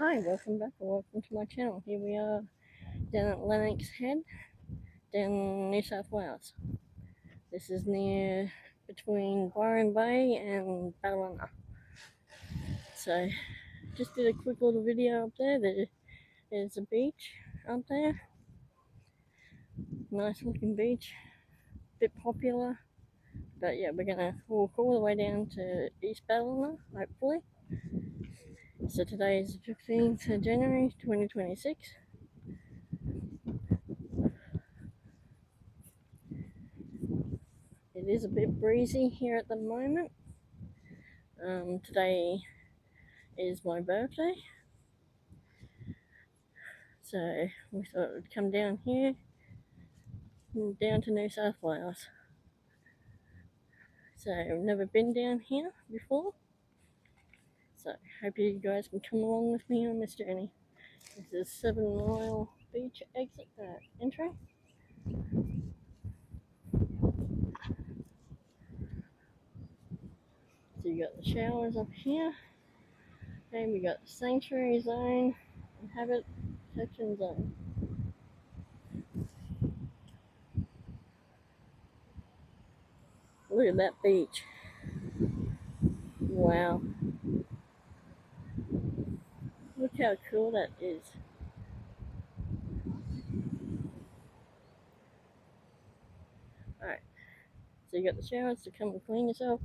Hi, welcome back or welcome to my channel. Here we are down at Lennox Head, down in New South Wales. This is near between Byron Bay and Ballina. So, just did a quick little video up there. There's a beach up there. Nice looking beach. Bit popular. But yeah, we're gonna walk all the way down to East Ballina, hopefully. So today is the 15th of January 2026. It is a bit breezy here at the moment. Today is my birthday, so we thought we'd come down here, down to New South Wales. So I've never been down here before, so hope you guys can come along with me on this journey. This is 7 Mile Beach exit entry. So you got the showers up here, and we got the sanctuary zone and habit protection zone. Look at that beach. Wow. Look how cool that is. Alright, so you got the showers to come and clean yourself.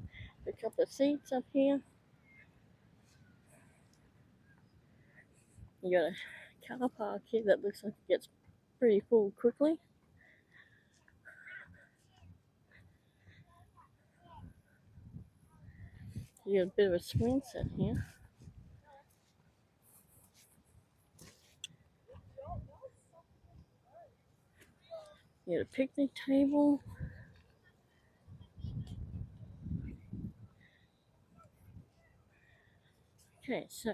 A couple of seats up here. You got a car park here that looks like it gets pretty full quickly. You got a bit of a swing set here. You got a picnic table. Okay, so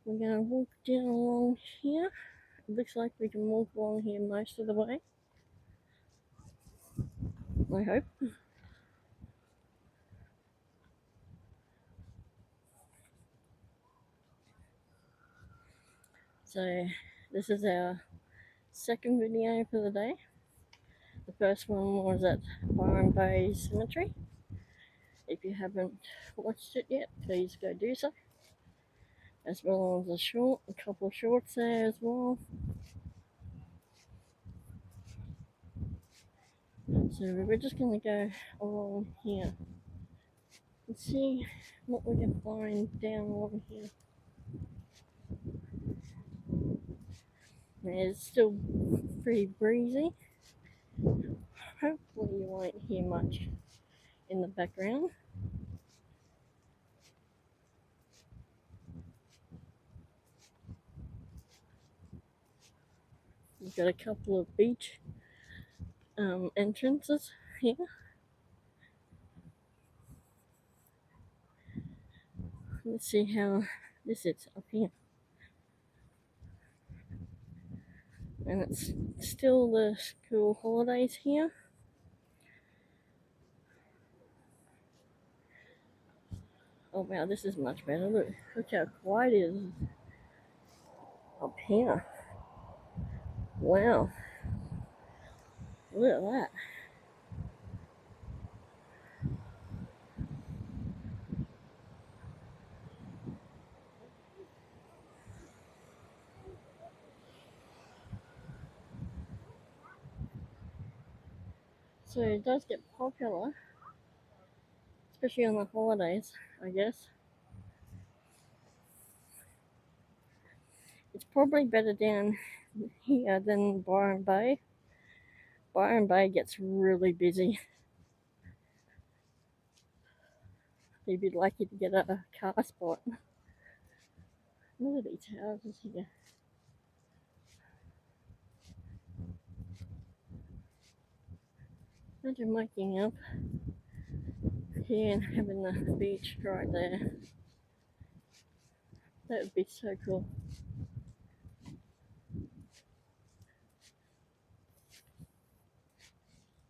we're gonna walk down along here. It looks like we can walk along here most of the way. I hope. So this is our second video for the day. The first one was at Byron Bay Cemetery. If you haven't watched it yet, please go do so. As well as a couple of shorts there as well. So we're just going to go along here and see what we can find down along here. It's still pretty breezy. Hopefully you won't hear much in the background. We've got a couple of beach entrances here. Let's see how this is up here. And it's still the school holidays here. Oh wow, this is much better. Look how quiet it is up here. Wow. Look at that. So it does get popular, especially on the holidays, I guess. It's probably better down here than Byron Bay. Byron Bay gets really busy. You'd be lucky to get a car spot. Look at these houses here. Imagine waking up here and having the beach right there. That would be so cool.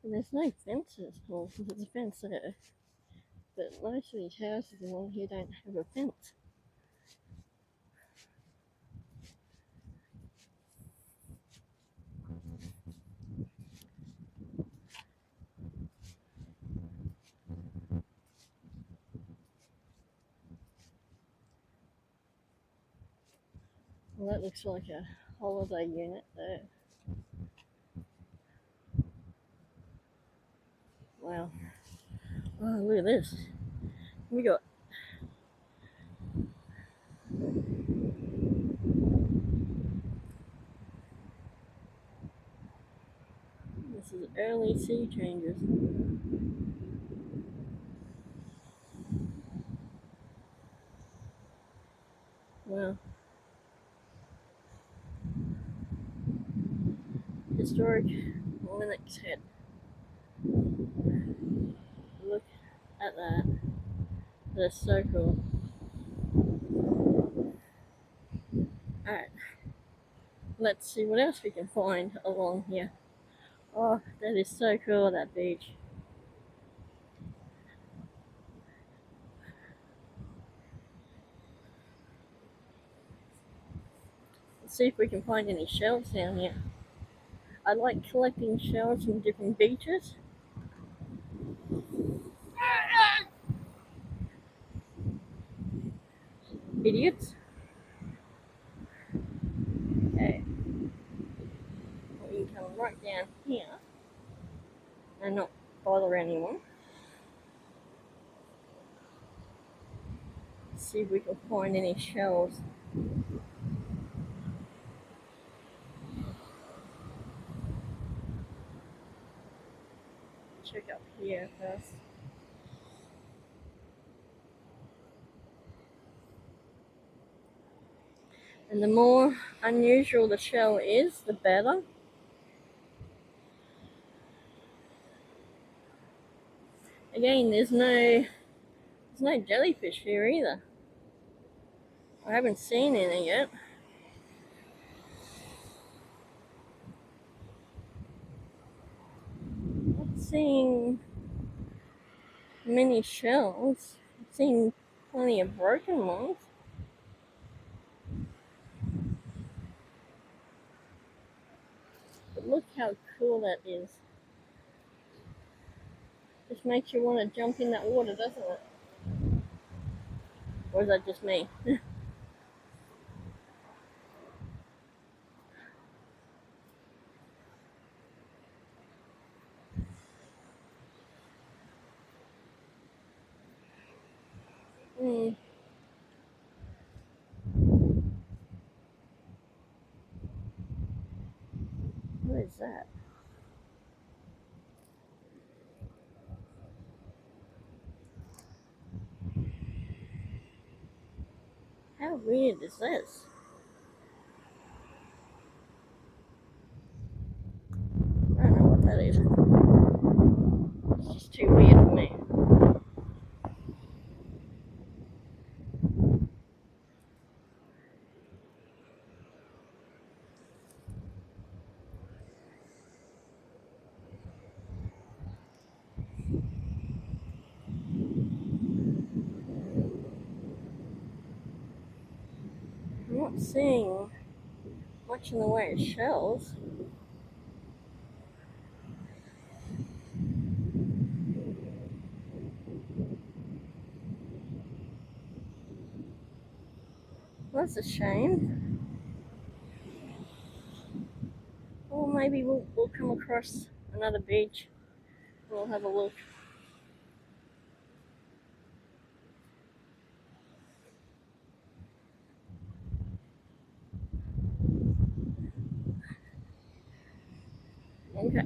And there's no fences. Well, there's a fence there. But most of these houses along here don't have a fence. that looks like a holiday unit there. Wow. Oh, look at this. We got this is early sea changes. Wow. Historic Lennox head. Look at that. That's so cool. Alright, let's see what else we can find along here. Oh, that is so cool, that beach. Let's see if we can find any shells down here. I like collecting shells from different beaches. Idiots. Okay, we can come right down here and not bother anyone. See if we can find any shells. Check up here first. And the more unusual the shell is, the better. Again, there's no jellyfish here either. I haven't seen any yet. Not seeing many shells. I've seen plenty of broken ones. But look how cool that is. Just makes you want to jump in that water, doesn't it? Or is that just me? Hmm. What is that? How weird is this? I don't know what that is. It's just too weird for me. I'm not seeing much in the way of shells. That's a shame. Or maybe we'll come across another beach. We'll have a look. Okay.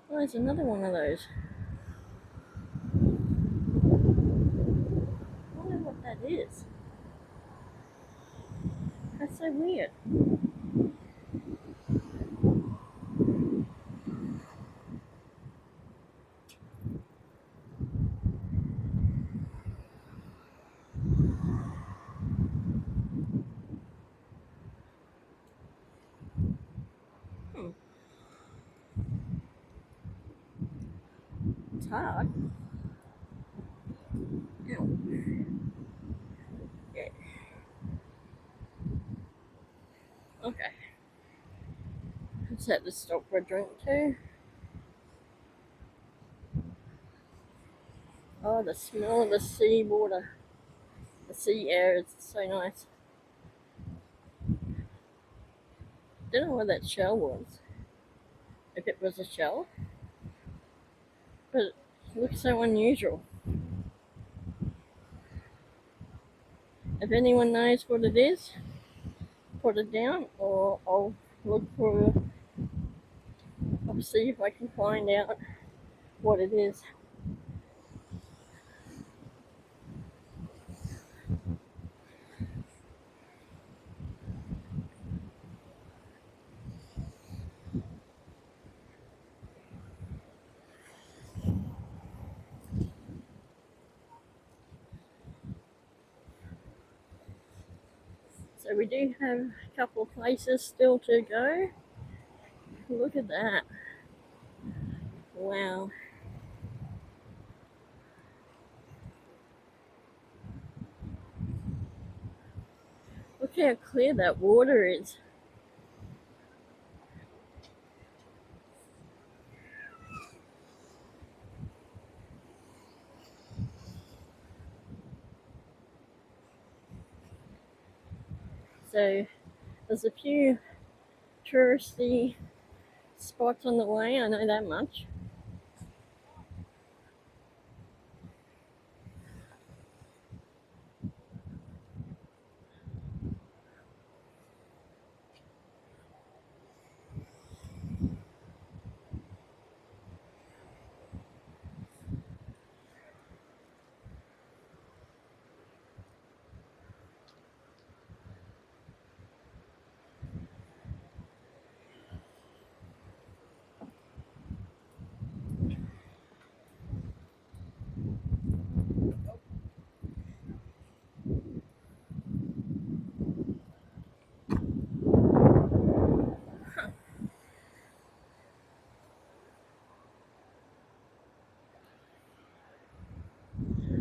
Oh, there's another one of those. I wonder what that is. That's so weird. Hmm. It's hard. Ow. Okay. Let's have to stop for a drink too. Oh, the smell of the sea water. The sea air is so nice. Don't know what that shell was. If it was a shell. But it looks so unusual. If anyone knows what it is, put it down or I'll look for I'll see if I can find out what it is. So we do have a couple of places still to go. Look at that. Wow. Look how clear that water is. So there's a few touristy spots on the way, I know that much.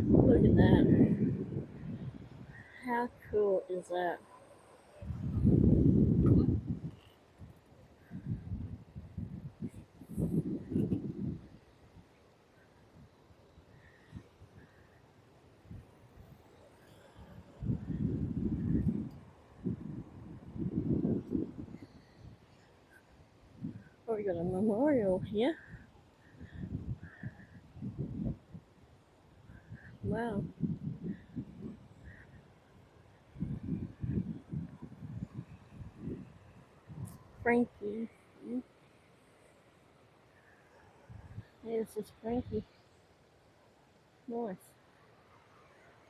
Look at that. How cool is that? Oh, we got a memorial here. Wow. Frankie. Yeah, this is Frankie. Nice.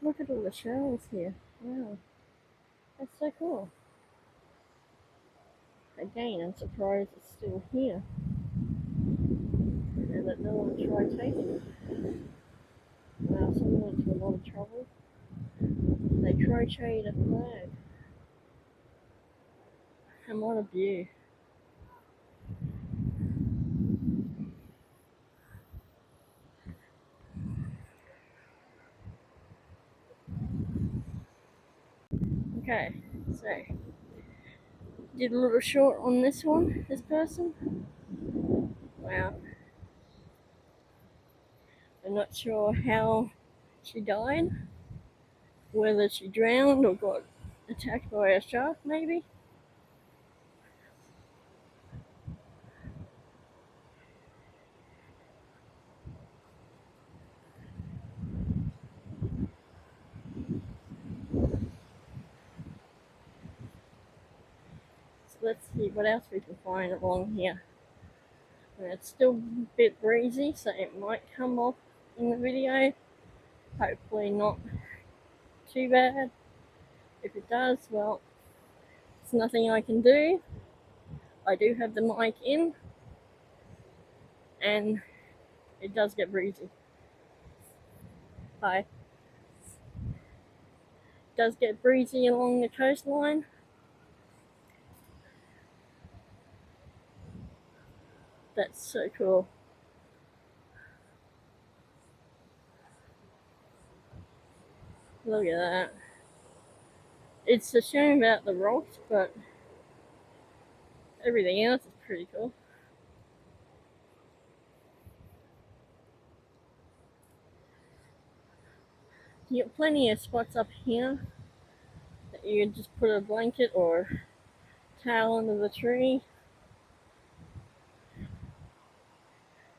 Look at all the shells here. Wow. That's so cool. Again, I'm surprised it's still here. And that no one tried taking it. Wow, someone went to a lot of trouble. They crocheted a flag. And what a view. Okay, so did a little short on this one, this person. Wow. I'm not sure how she died. Whether she drowned or got attacked by a shark, maybe. So let's see what else we can find along here. And it's still a bit breezy, so it might come off in the video. Hopefully not too bad. If it does, well, it's nothing I can do. I do have the mic in, and it does get breezy. Hi. It does get breezy along the coastline. That's so cool. Look at that. It's a shame about the rocks, but everything else is pretty cool. You get plenty of spots up here that you can just put a blanket or towel under the tree.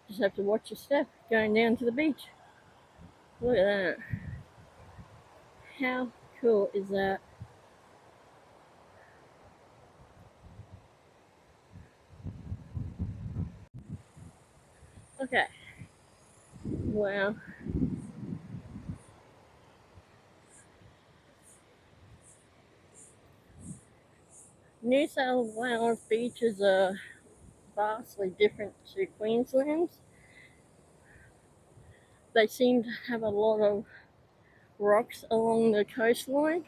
Just have to watch your step going down to the beach. Look at that. How cool is that? Okay. Wow. New South Wales beaches are vastly different to Queensland's. They seem to have a lot of rocks along the coastline,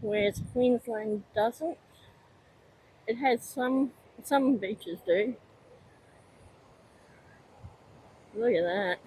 whereas Queensland doesn't. It has some beaches do. Look at that.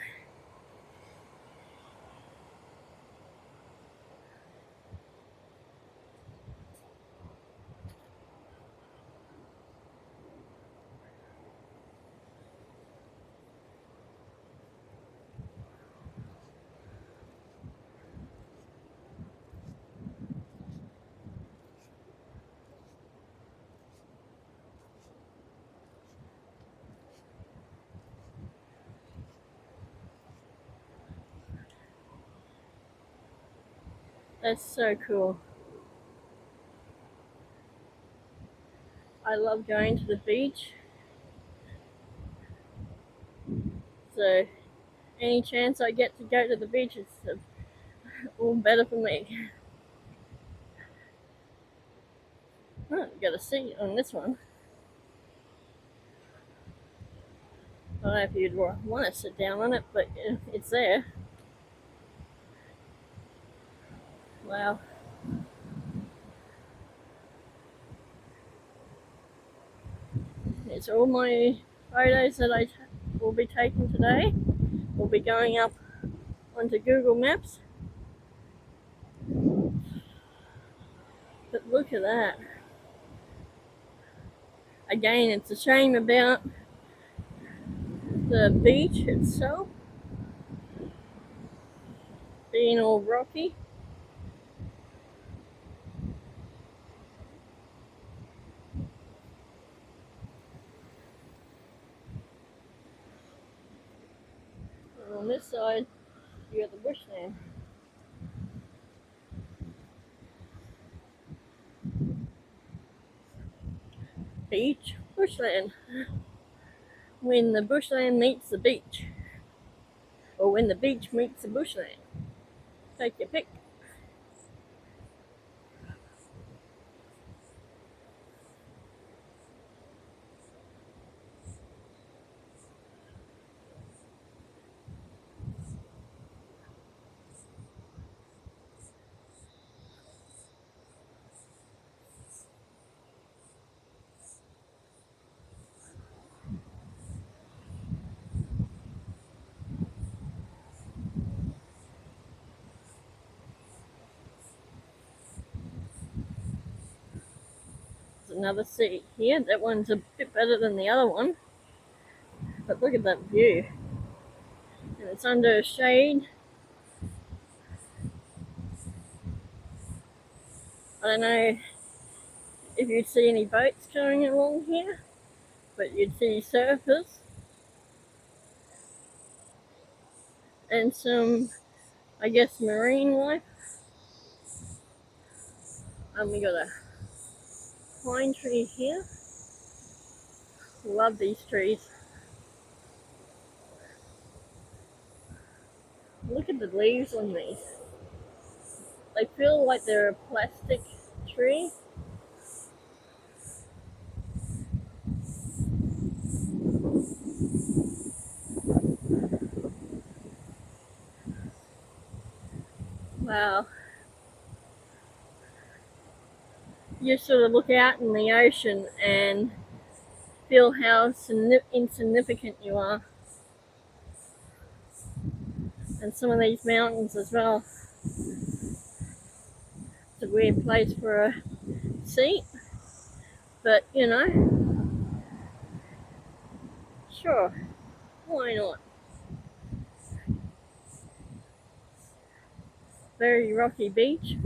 That's so cool. I love going to the beach. So any chance I get to go to the beach is all better for me. Oh, got a seat on this one. I don't know if you'd want to sit down on it, but it's there. Wow. It's all my photos that I will be taking today. Will be going up onto Google Maps. But look at that. Again, it's a shame about the beach itself being all rocky. And on this side, you got the bushland. Beach, bushland. When the bushland meets the beach, or when the beach meets the bushland. Take your pick. There's another seat here. That one's a bit better than the other one. But look at that view. And it's under shade. I don't know if you'd see any boats going along here, but you'd see surfers and some, I guess, marine life. We got a pine tree here. Love these trees. Look at the leaves on these. They feel like they're a plastic tree. Wow. You sort of look out in the ocean and feel how insignificant you are. And some of these mountains as well. It's a weird place for a seat, but you know, Sure, why not? Very rocky beach.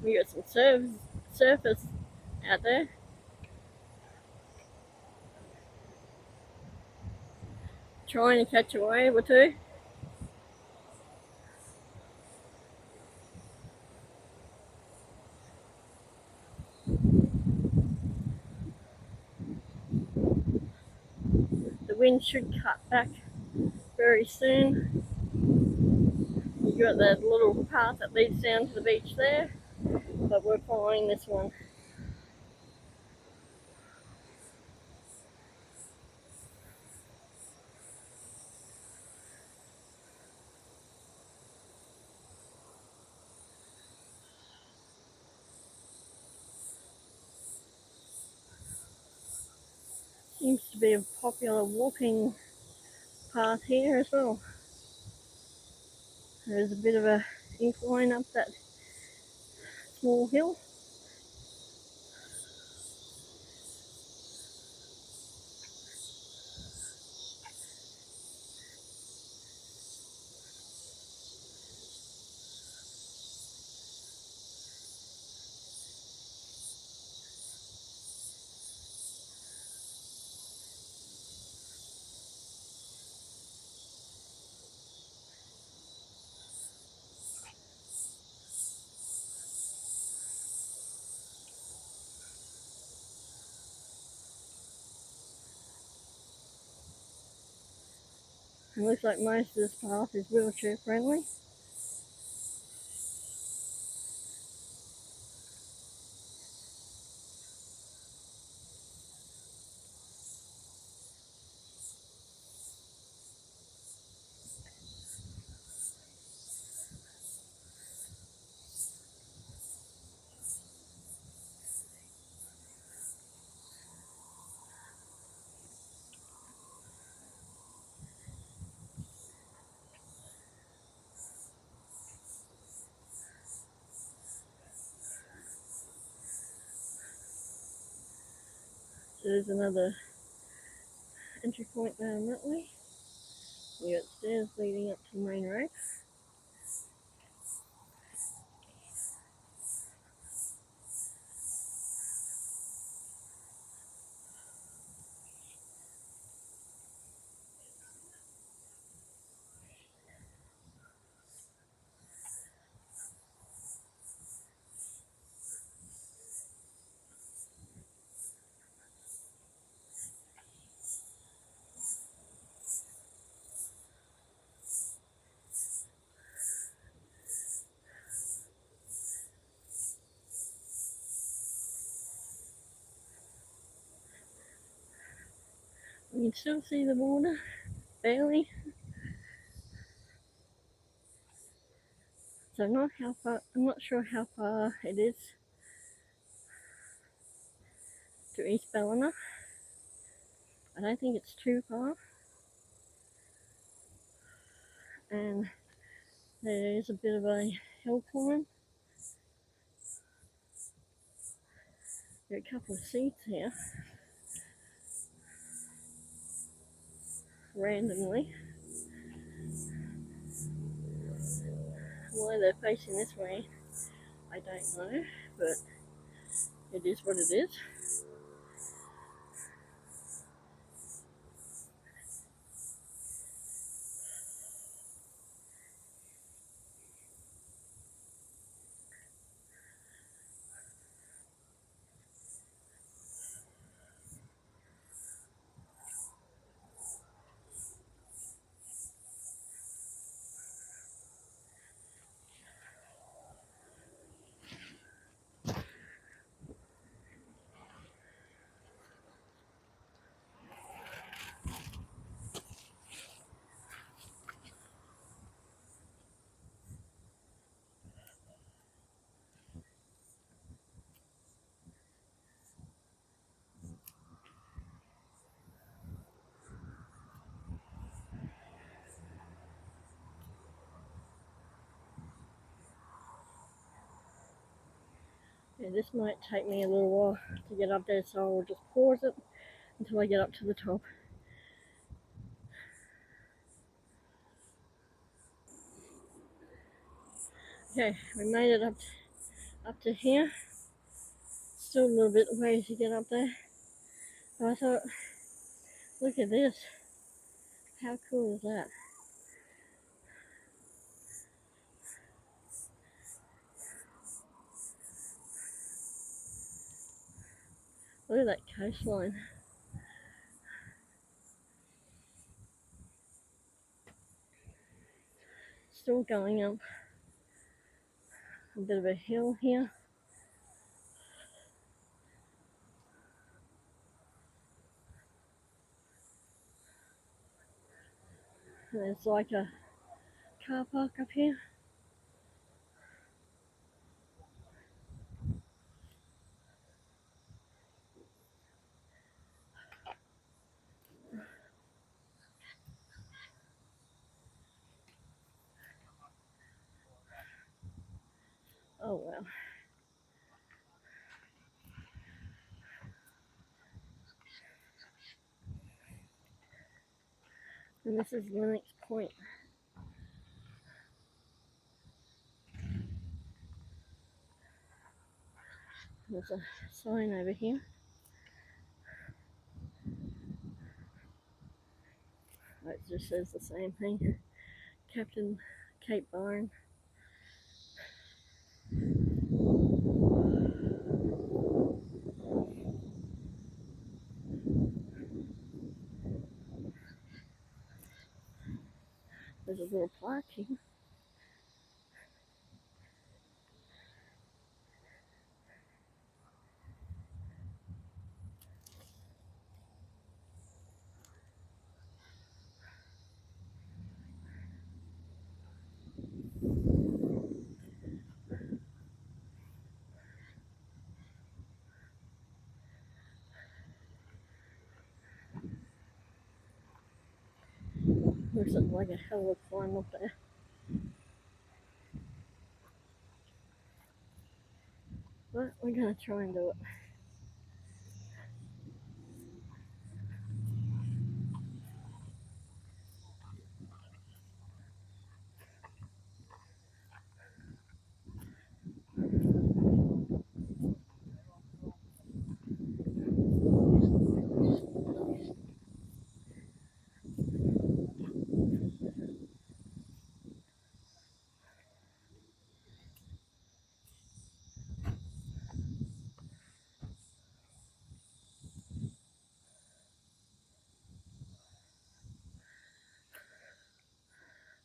We got some surface out there. Trying to catch a wave or two. The wind should cut back very soon. You got that little path that leads down to the beach there, but we're following this one. Seems to be a popular walking path here as well. There's a bit of a incline up that small hill. It looks like most of this path is wheelchair friendly. So there's another entry point down that way. We got stairs leading up to the main road. You can still see the water, barely. So I'm not sure how far it is to East Ballina. I don't think it's too far. And there's a bit of a hill climb. There are a couple of seats here, randomly. Why they're facing this way, I don't know, but it is what it is. Okay, this might take me a little while to get up there, so I'll just pause it until I get up to the top. Okay, we made it up to here. Still a little bit of way to get up there. But I thought, look at this. How cool is that? Look at that coastline. Still going up a bit of a hill here. There's like a car park up here. Oh wow. And this is Lennox Point. There's a sign over here. It just says the same thing. Captain Cape Byron. There's a little plaque here. Looks like a hell of a climb up there. But we're gonna try and do it.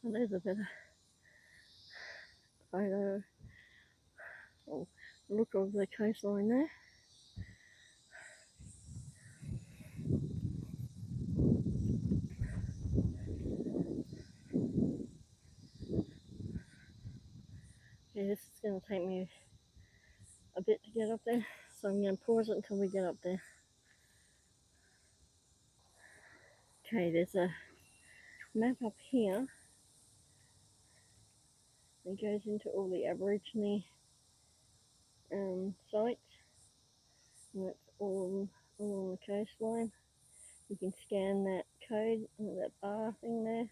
And there's a bit of photo or look of the coastline there. Okay, this is gonna take me a bit to get up there, so I'm gonna pause it until we get up there. Okay, there's a map up here that goes into all the Aborigine sites, and that's all along the coastline. You can scan that code, that bar thing there,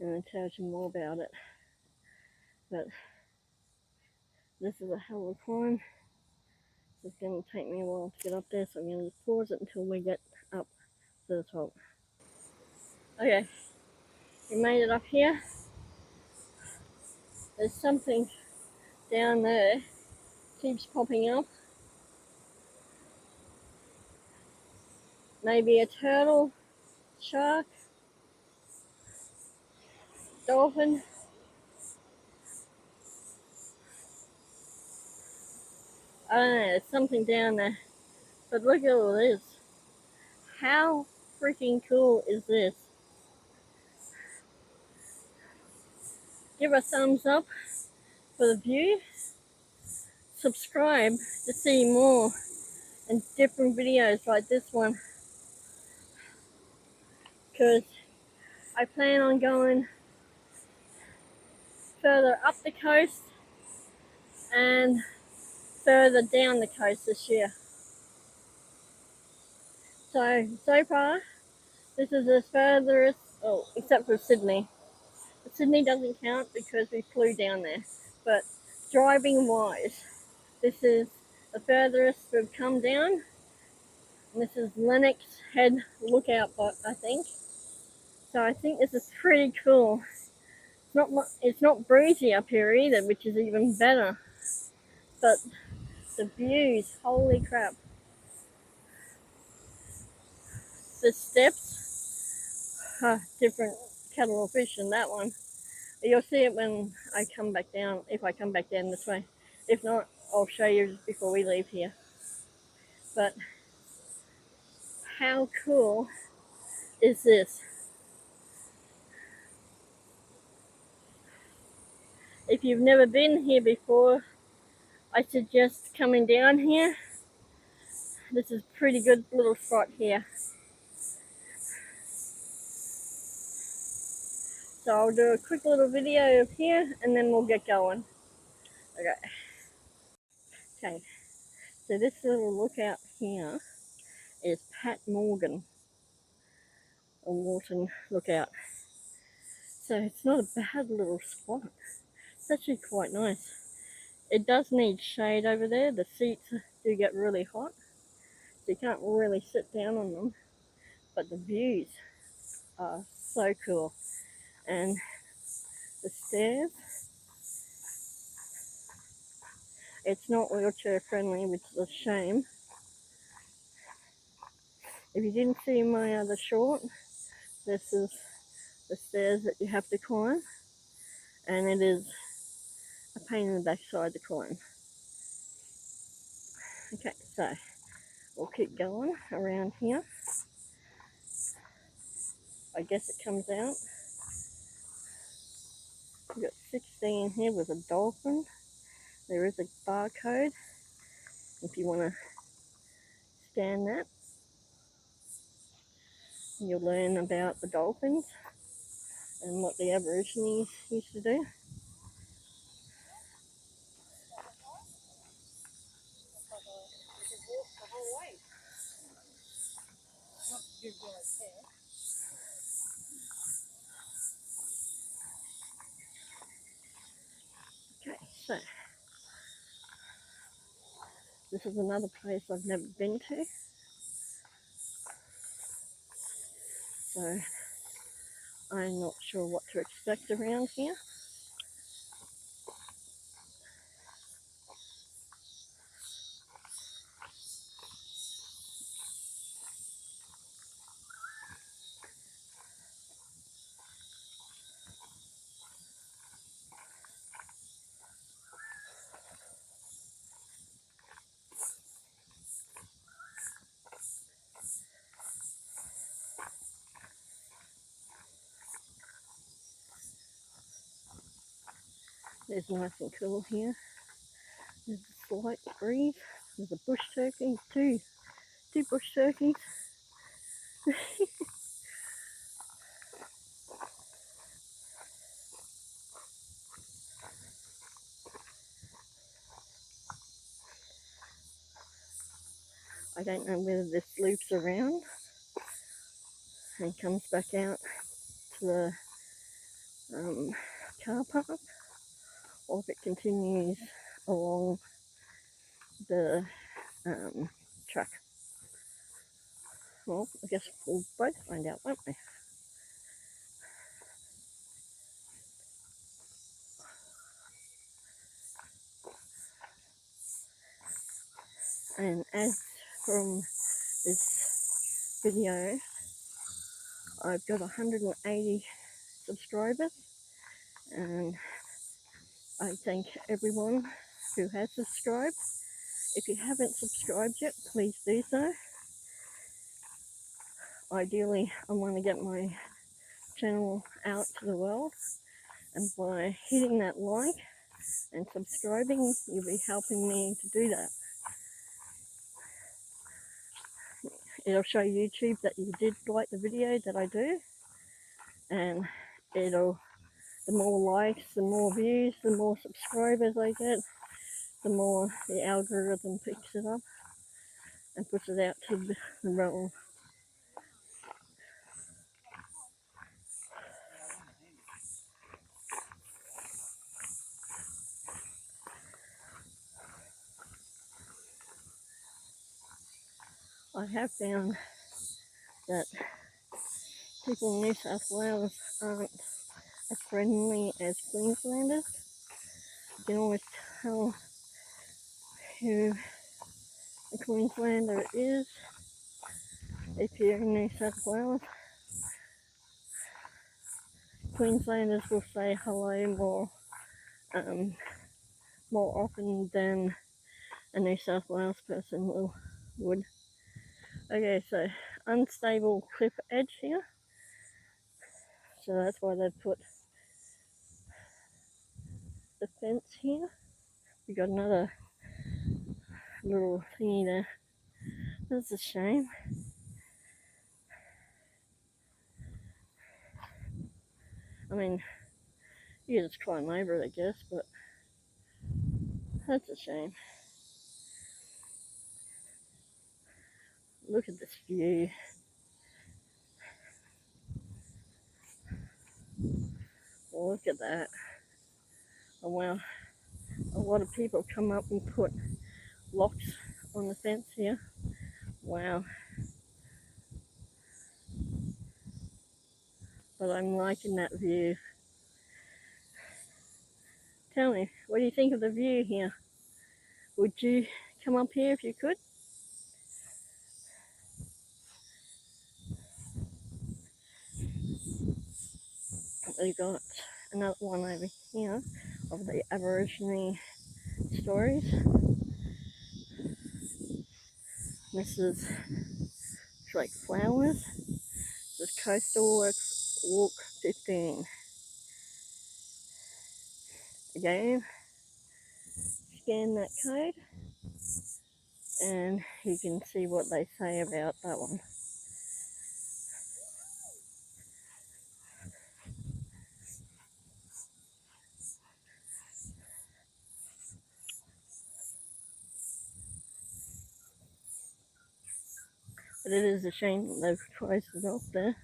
and it tells you more about it. But this is a hell of a climb. It's going to take me a while to get up there, so I'm going to pause it until we get up to the top. Okay, we made it up here. There's something down there, keeps popping up. Maybe a turtle, shark, dolphin. I don't know, there's something down there. But look at all this. How freaking cool is this? Give a thumbs up for the view. Subscribe to see more and different videos like this one. Because I plan on going further up the coast and further down the coast this year. So far, this is the furthest, oh, except for Sydney. Sydney doesn't count because we flew down there. But driving wise, this is the furthest we've come down. And this is Lennox Head Lookout, I think. So I think this is pretty cool. It's not breezy up here either, which is even better. But the views, holy crap. The steps, different kettle of fish in that one. You'll see it when I come back down, if I come back down this way. If not, I'll show you before we leave here. But how cool is this? If you've never been here before, I suggest coming down here. This is a pretty good little spot here. So I'll do a quick little video of here and then we'll get going. Okay, so this little lookout here is Pat Morgan, or Morton Lookout. So it's not a bad little spot. It's actually quite nice. It does need shade over there. The seats do get really hot, so you can't really sit down on them. But the views are so cool. And the stairs, it's not wheelchair friendly, which is a shame. If you didn't see my other short, this is the stairs that you have to climb, and it is a pain in the backside to climb. Okay, so we'll keep going around here. I guess it comes out. We've got 16 here with a dolphin. There is a barcode if you want to scan that. You'll learn about the dolphins and what the Aborigines used to do. Okay, so this is another place I've never been to. So I'm not sure what to expect around here. It's nice and cool here. There's a slight breeze. There's a bush turkey, two bush turkeys. I don't know whether this loops around and comes back out to the car park, or if it continues along the track. Well, I guess we'll both find out, won't we? And as from this video, I've got 180 subscribers, and I thank everyone who has subscribed. If you haven't subscribed yet, please do so. Ideally, I want to get my channel out to the world, and by hitting that like and subscribing, you'll be helping me to do that. It'll show YouTube that you did like the video that I do, and the more likes, the more views, the more subscribers I get, the more the algorithm picks it up and puts it out to the realm. I have found that people in New South Wales aren't as friendly as Queenslanders. You can always tell who a Queenslander is if you're in New South Wales. Queenslanders will say hello more often than a New South Wales person would. Okay, so unstable cliff edge here. So that's why they put the fence here. We got another little thingy there. That's a shame. I mean, you just climb over it, I guess, but that's a shame. Look at this view. Look at that. Oh wow. A lot of people come up and put locks on the fence here. Wow. But I'm liking that view. Tell me, what do you think of the view here? Would you come up here if you could? We've got another one over here of the Aborigine stories. This is like flowers. This is Coastal Walk 15. Again, scan that code and you can see what they say about that one. But it is a shame that they've closed it off there.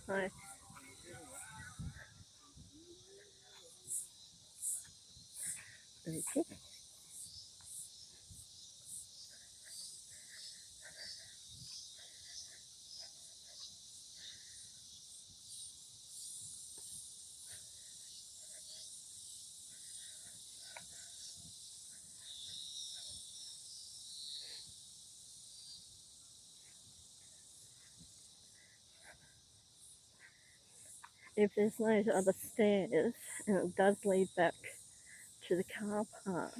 Hi. Okay. If there's no other stairs and it does lead back to the car park,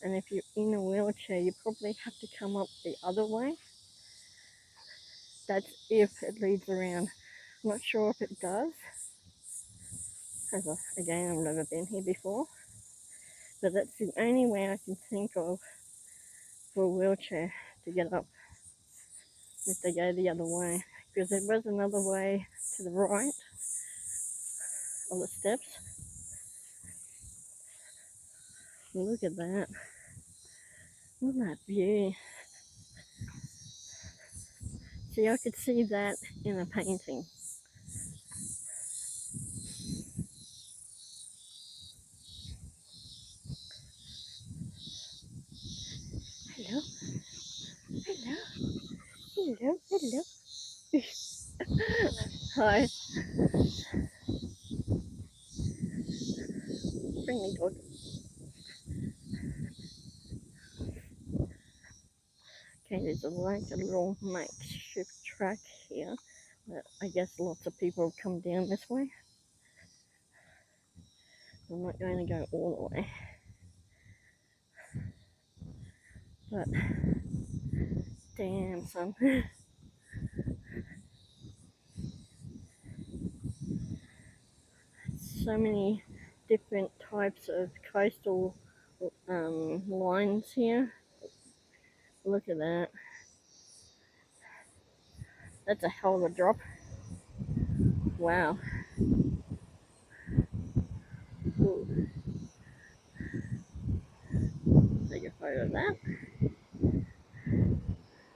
and if you're in a wheelchair, you probably have to come up the other way. That's if it leads around. I'm not sure if it does. Again, I've never been here before. But that's the only way I can think of for a wheelchair to get up if they go the other way. Because there was another way to the right of the steps. Look at that. Look at that view. See, I could see that in a painting. Hello? Hello? Hello? Hello? Hi. Friendly dog. Okay, there's like a little makeshift track here. But I guess lots of people have come down this way. I'm not going to go all the way. But, damn son. So many different types of coastal lines here. Look at that. That's a hell of a drop. Wow. Ooh. Take a photo of that.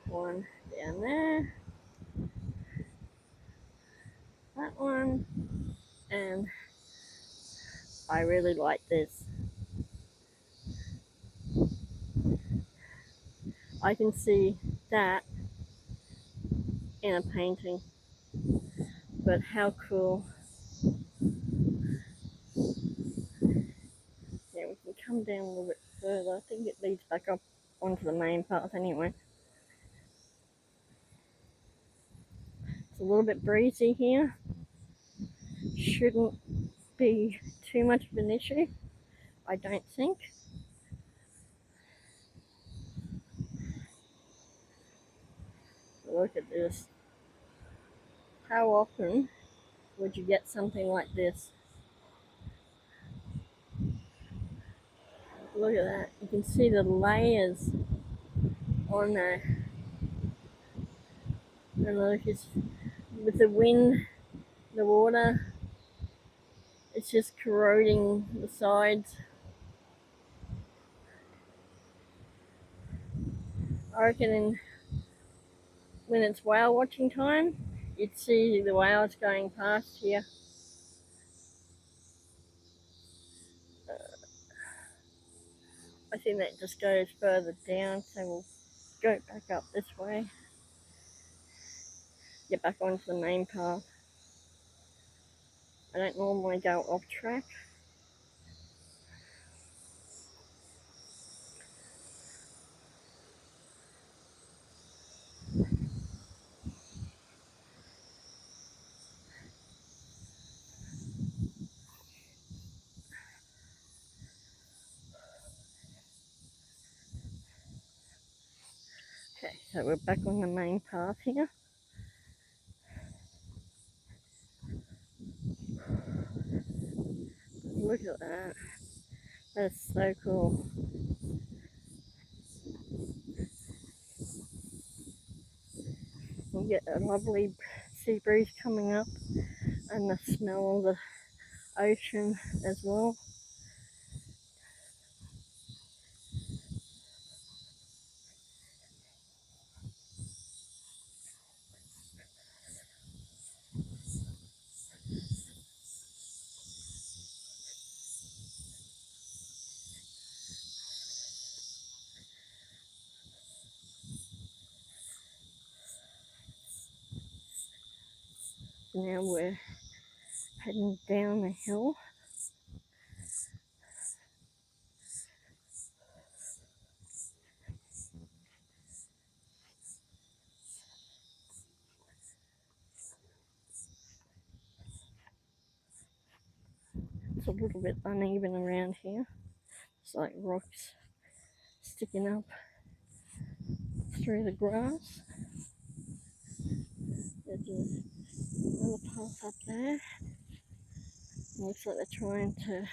One down there. That one. And I really like this. I can see that in a painting. But how cool. Yeah, we can come down a little bit further. I think it leads back up onto the main path anyway. It's a little bit breezy here. Shouldn't be too much of an issue, I don't think. Look at this. How often would you get something like this? Look at that. You can see the layers on there. And look, it's, with the wind, the water, it's just corroding the sides. I reckon when it's whale watching time, you'd see the whales going past here. I think that just goes further down, so we'll go back up this way. Get back onto the main path. I don't normally go off track. Okay, so we're back on the main path here. Look at that. That's so cool. You get a lovely sea breeze coming up and the smell of the ocean as well. Now we're heading down the hill. It's a little bit uneven around here. It's like rocks sticking up through the grass. There's another path up there. It looks like they're trying to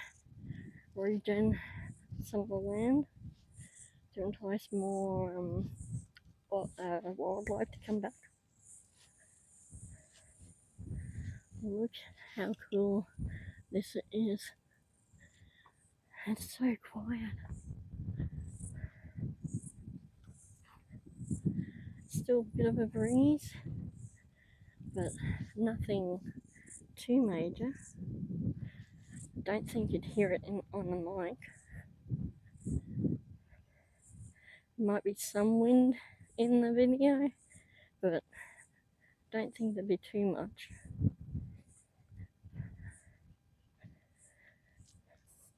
regen some of the land to entice more wildlife to come back. Look how cool this is. It's so quiet. Still a bit of a breeze, but nothing too major. Don't think you'd hear it on the mic. Might be some wind in the video, but don't think there'd be too much.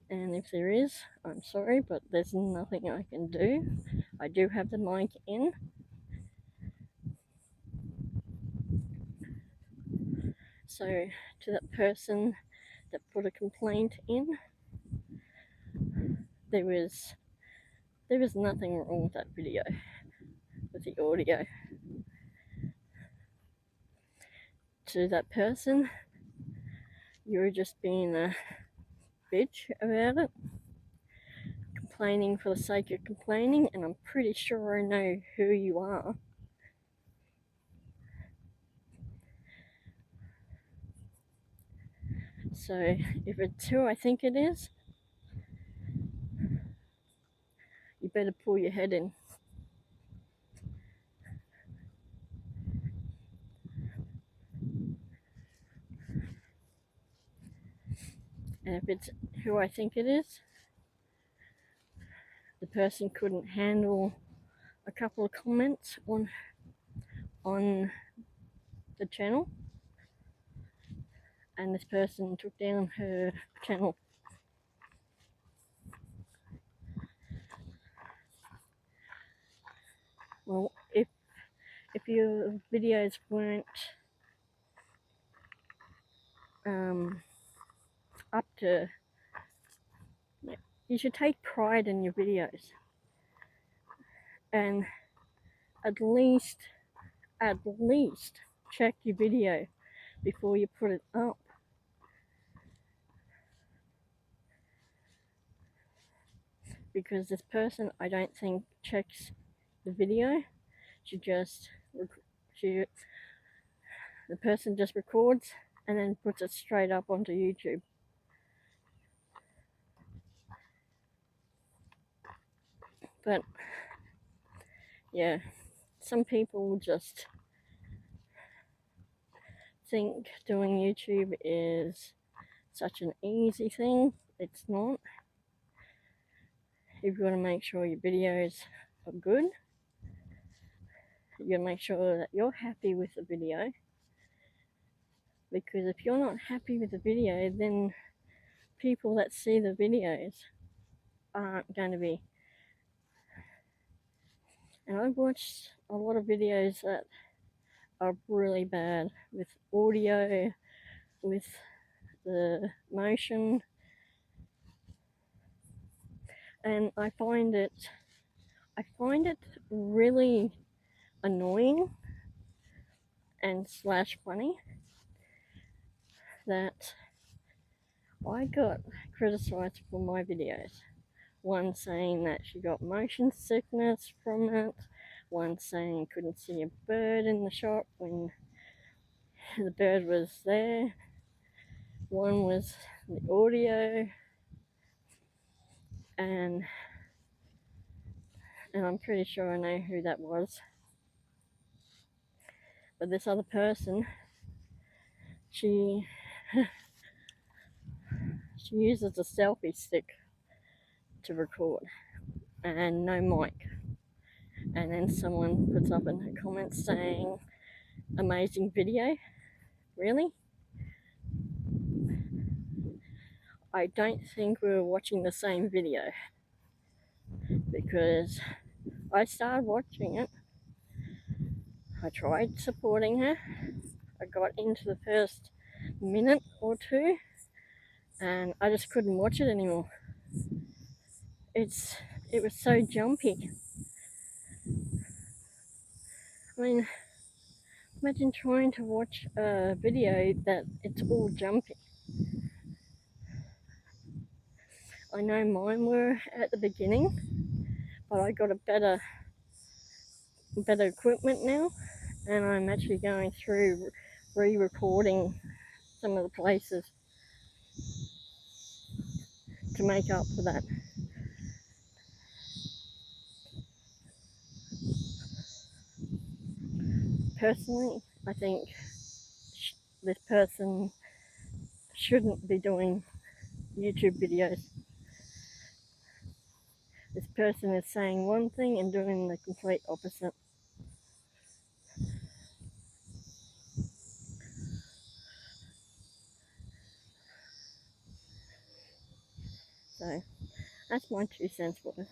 And if there is, I'm sorry, but there's nothing I can do. I do have the mic in. So to that person that put a complaint in, there was nothing wrong with that video, with the audio. To that person, you were just being a bitch about it, complaining for the sake of complaining, and I'm pretty sure I know who you are. So if it's who I think it is, you better pull your head in. And if it's who I think it is, the person couldn't handle a couple of comments on the channel, and this person took down her channel. Well, if your videos weren't up to, you should take pride in your videos and at least check your video before you put it up. Because this person, I don't think, checks the video. The person just records and then puts it straight up onto YouTube. But yeah, some people just think doing YouTube is such an easy thing. It's not. You've got to make sure your videos are good. You've got to make sure that you're happy with the video. Because if you're not happy with the video, then people that see the videos aren't going to be. And I've watched a lot of videos that are really bad with audio, with the motion, and I find it really annoying and slash funny that I got criticized for my videos. One saying that she got motion sickness from it, one saying couldn't see a bird in the shot when the bird was there, one was the audio, and I'm pretty sure I know who that was. But this other person, she uses a selfie stick to record and no mic. And then someone puts up in her comments saying, amazing video. Really? I don't think we were watching the same video because I started watching it. I tried supporting her. I got into the first minute or two and I just couldn't watch it anymore. It was so jumpy. I mean, imagine trying to watch a video that it's all jumpy. I know mine were at the beginning, but I got a better equipment now, and I'm actually going through re-recording some of the places to make up for that. Personally, I think this person shouldn't be doing YouTube videos. This person is saying one thing and doing the complete opposite. So that's my 2 cents worth.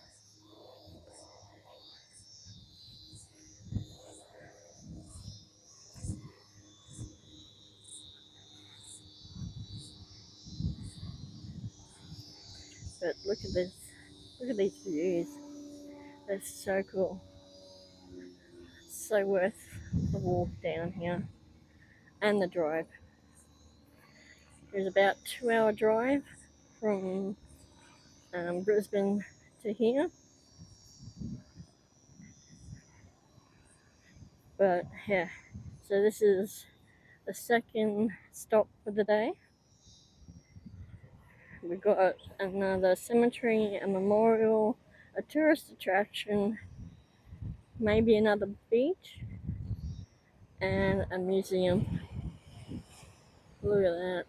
But look at this. Look at these views. They're so cool. So worth the walk down here and the drive. It was about 2-hour drive from Brisbane to here. But yeah, so this is the second stop for the day. We've got another cemetery, a memorial, a tourist attraction, maybe another beach, and a museum. Look at that.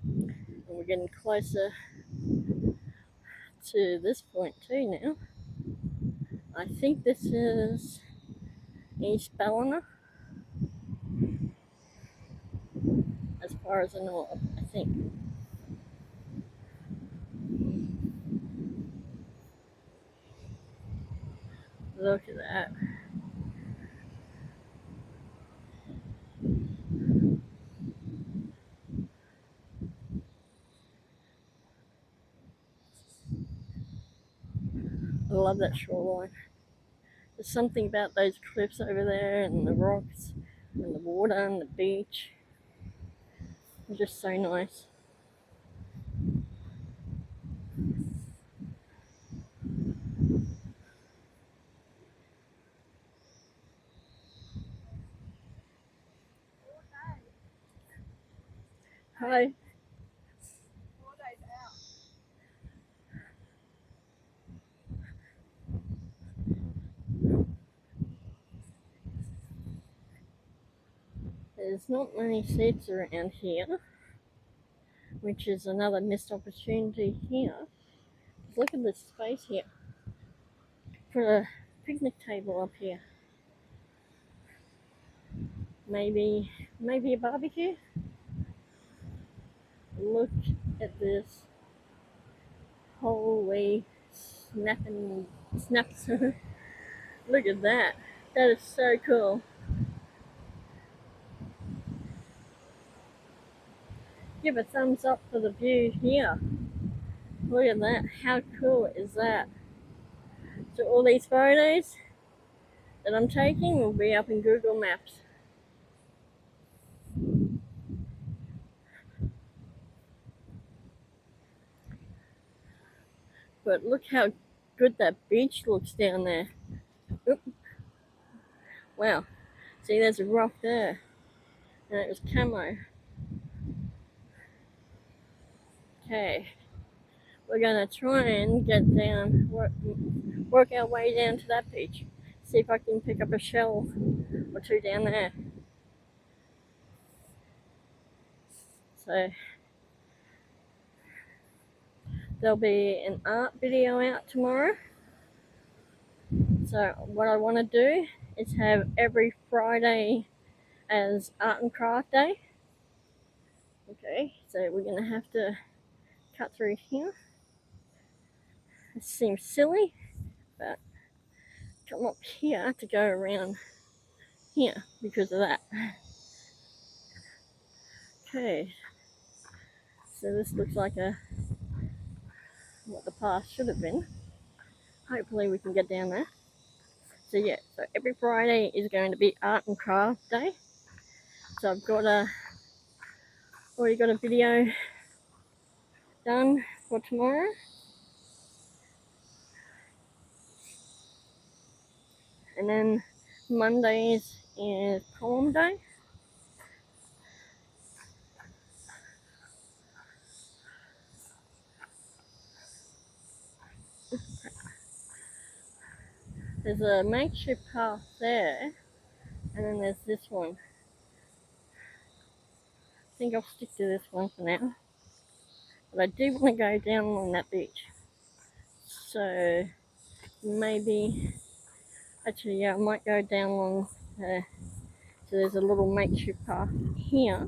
And we're getting closer to this point too now. I think this is East Ballina, as far as I know, I think. Look at that. I love that shoreline. There's something about those cliffs over there and the rocks and the water and the beach. They're just so nice. Hi. There's not many seats around here, which is another missed opportunity here. Look at this space here. Put a picnic table up here. Maybe a barbecue. Look at this. Holy snapping snaps. Look at that. That is so cool. Give a thumbs up for the view here. Look at that. How cool is that? So all these photos that I'm taking will be up in Google Maps. But look how good that beach looks down there. Oop. Wow. See, there's a rock there. And it was camo. Okay. We're going to try and get down, work our way down to that beach. See if I can pick up a shell or two down there. So there'll be an art video out tomorrow. So what I want to do is have every Friday as art and craft day. Okay, so we're going to have to cut through here. It seems silly, but come up here to go around here because of that. Okay, so this looks like what the path should have been. Hopefully we can get down there. So yeah, so every Friday is going to be art and craft day. So I've already got a video done for tomorrow. And then Mondays is poem day. There's a makeshift path there, and then there's this one. I think I'll stick to this one for now. But I do want to go down along that beach. So maybe, actually, yeah, I might go down along there. So there's a little makeshift path here.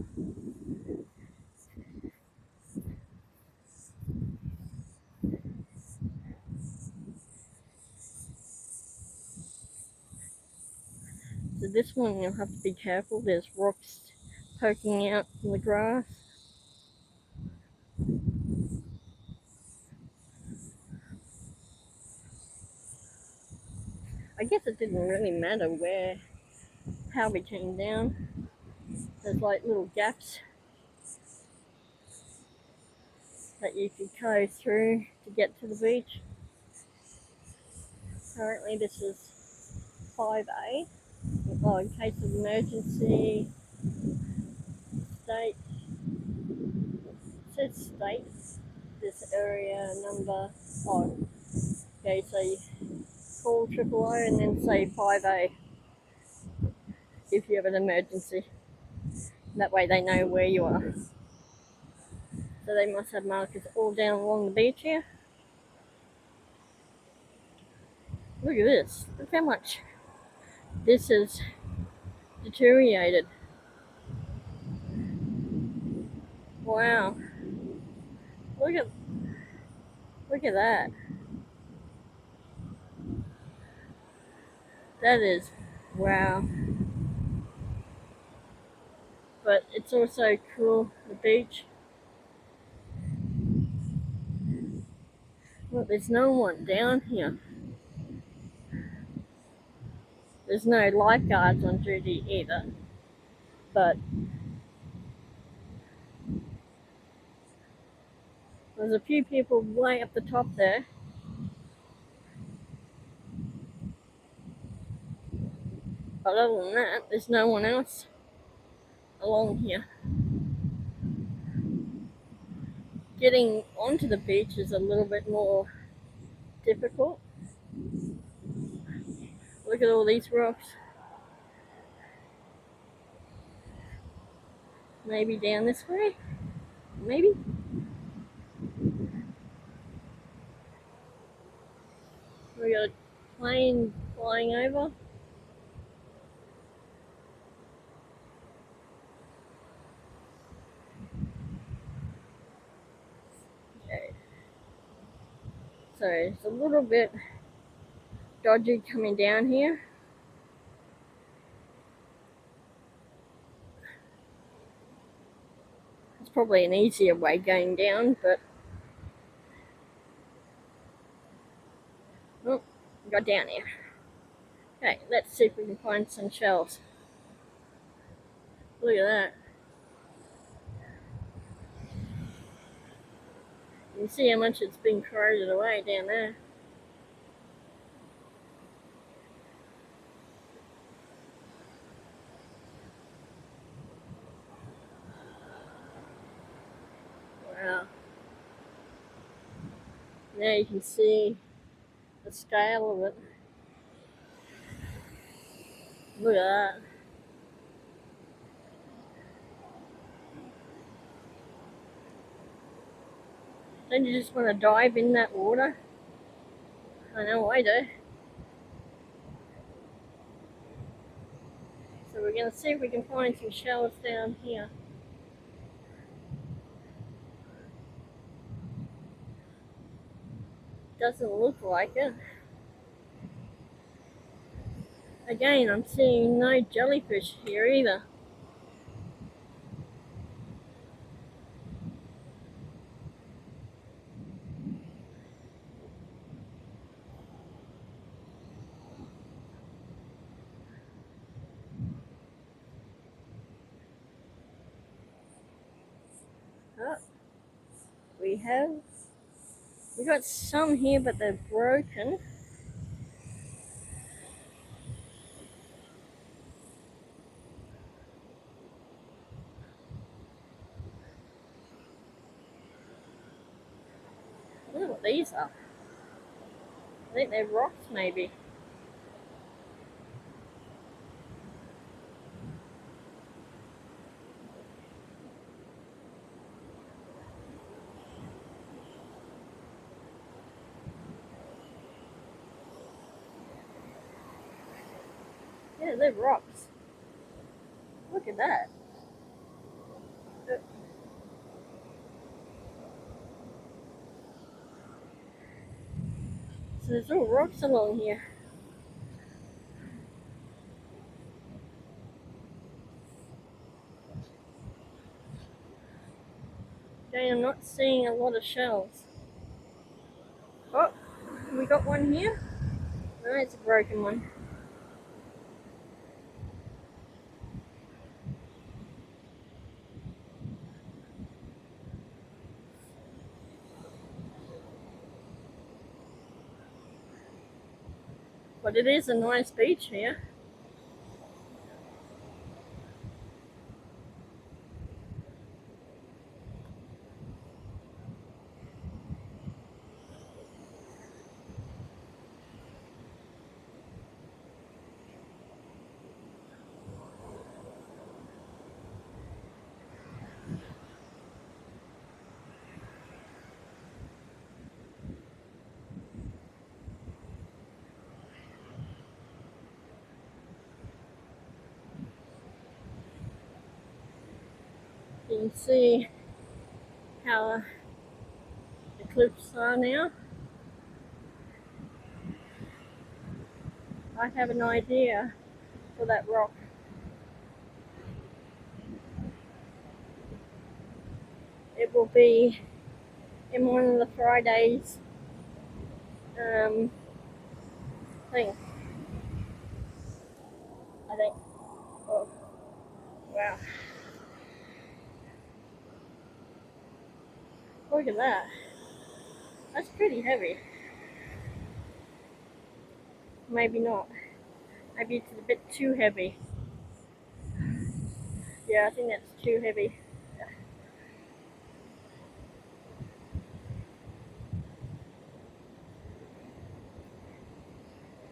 So this one you'll have to be careful. There's rocks poking out from the grass. I guess it didn't really matter how we came down. There's like little gaps that you could go through to get to the beach. Currently this is 5A. Oh, in case of emergency, state, it says state, this area number, oh, okay, so you call triple O and then say 5A if you have an emergency. That way they know where you are. So they must have markers all down along the beach here. Look at this. Look how much this has deteriorated. Wow. Look at that. That is wow. But it's also cool, the beach. Look, there's no one down here. There's no lifeguards on duty either. But there's a few people way up the top there. But other than that, there's no one else along here. Getting onto the beach is a little bit more difficult. Look at all these rocks. Maybe down this way? Maybe? We got a plane flying over. Okay. So it's a little bit dodgy coming down here. It's probably an easier way going down, but oh, we got down here. Okay, let's see if we can find some shells. Look at that. You can see how much it's been corroded away down there. Wow. Now you can see the scale of it. Look at that. Don't you just want to dive in that water? I know I do. So we're going to see if we can find some shells down here. Doesn't look like it. Again, I'm seeing no jellyfish here either. Oh, we got some here, but they're broken. Look what these are. I think they're rocks, maybe. Yeah, they're rocks. Look at that. So there's all rocks along here. Okay, I'm not seeing a lot of shells. Oh, we got one here. No, it's a broken one. But it is a nice beach here. can see how the cliffs are now. I have an idea for that rock. It will be in one of the Fridays thing. I think. Oh, wow. Look at that. That's pretty heavy. Maybe not. Maybe it's a bit too heavy. Yeah, I think that's too heavy.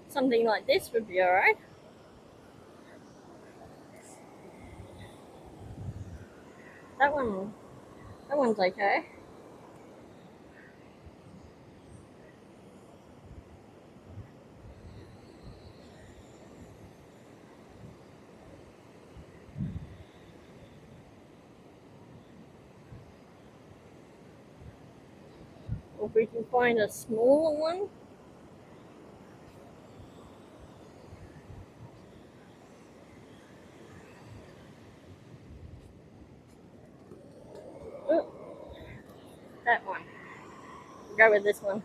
Something like this would be alright. That one's okay. Or if we can find a smaller one. Oh, that one. We'll go with this one.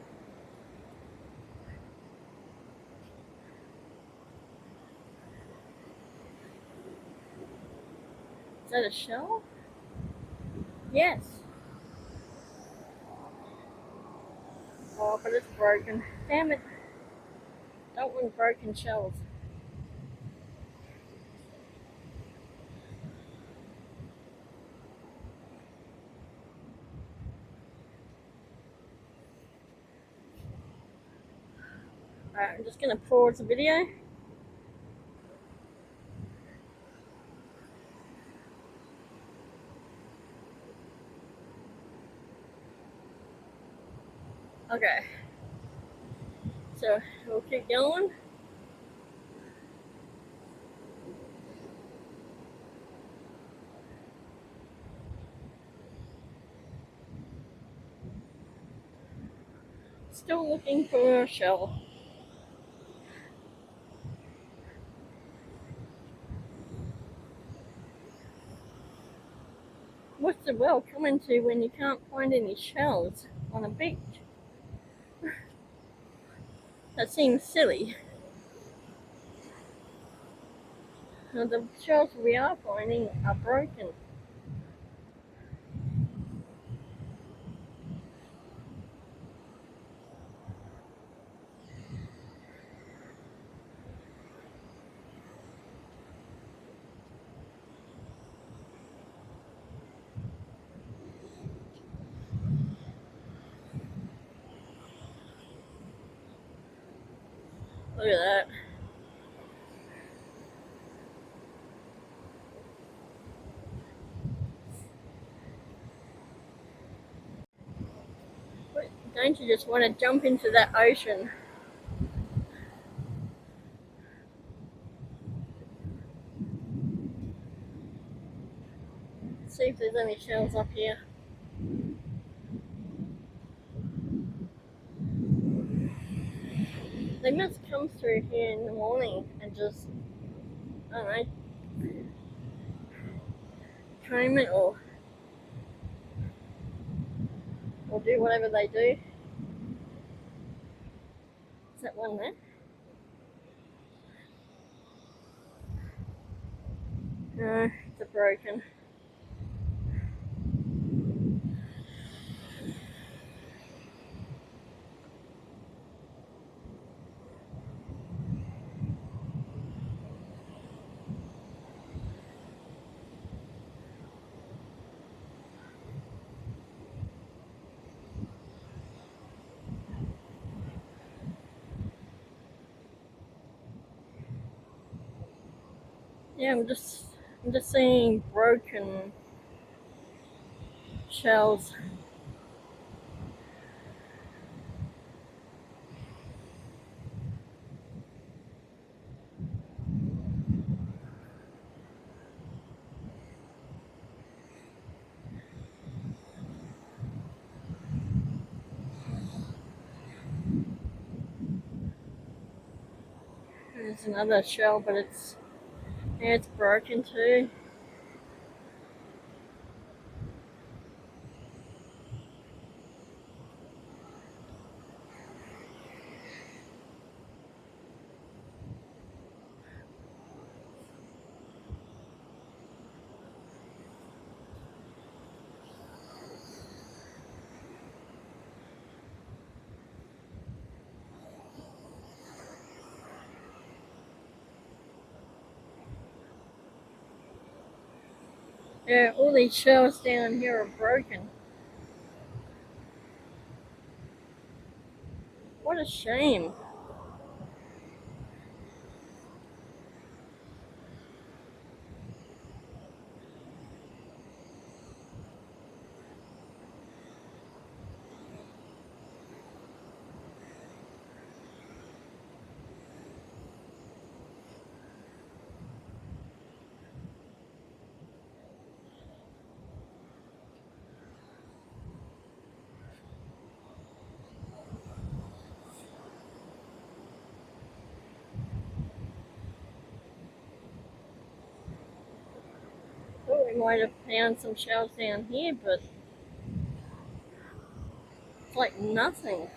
Is that a shell? Yes. Oh, but it's broken. Damn it. Don't want broken shells. Alright, I'm just gonna pause the video. Okay. So we'll keep going. Still looking for a shell. What's the well coming to when you can't find any shells on a beach? That seems silly. The shells we are finding are broken. Look at that. Don't you just want to jump into that ocean? See if there's any shells up here. They must come through here in the morning and just, I don't know, comb it or do whatever they do. Is that one there? No, it's a broken. Yeah, I'm just seeing broken shells. another shell, but it's broken too. Yeah, all these shells down here are broken. What a shame. Thought we might have found some shells down here, but it's like nothing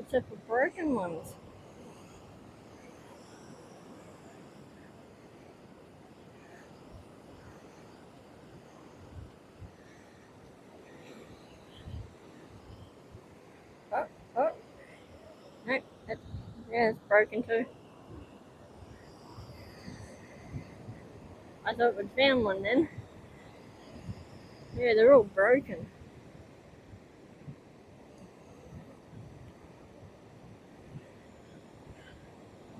except for broken ones. Oh, oh, no, yeah, it's broken too. I thought we'd found one then. Yeah, they're all broken.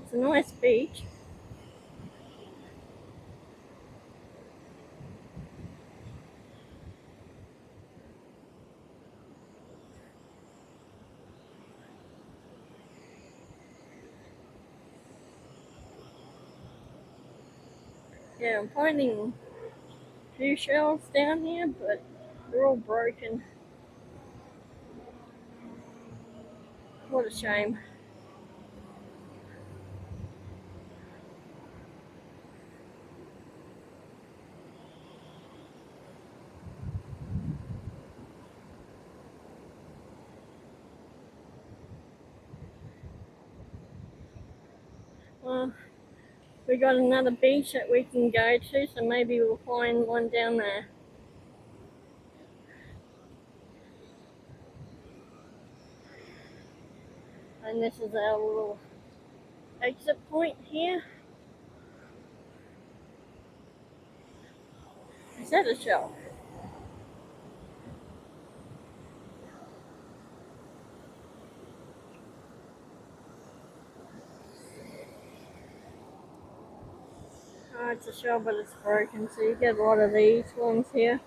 It's a nice beach. Yeah, I'm finding two shells down here, but they're all broken. What a shame. Well, we got another beach that we can go to, so maybe we'll find one down there. And this is our little exit point here. Is that a shell? Oh, it's a shell, but it's broken, so you get a lot of these ones here.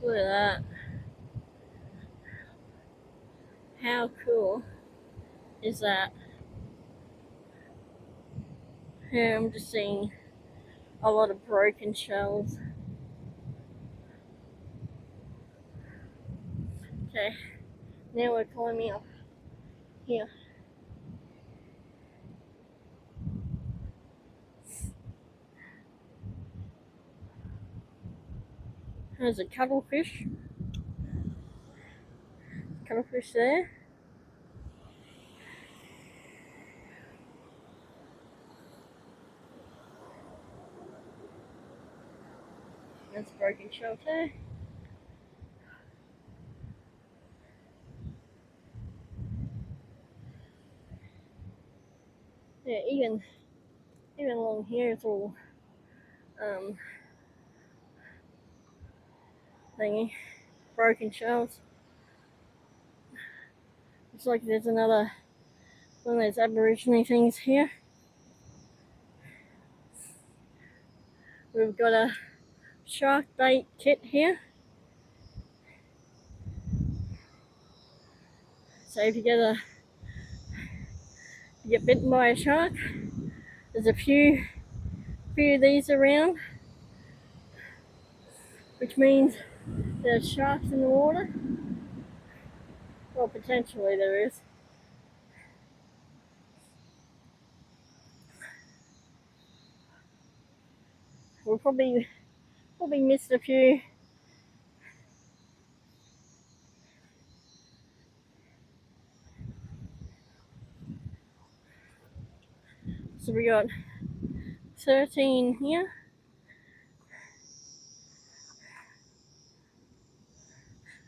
Look at that. How cool is that? Here I'm just seeing a lot of broken shells. Okay, now we're climbing up here. There's a cuttlefish. Cuttlefish there. That's a broken shell too. Yeah, even along here it's all um thingy, broken shells. Looks like there's another one of those Aborigine things here. We've got a shark bait kit here. So if you get bitten by a shark, There's a few of these around, which means there's sharks in the water. Well, potentially there is. We'll probably missed a few. So we got 13 here.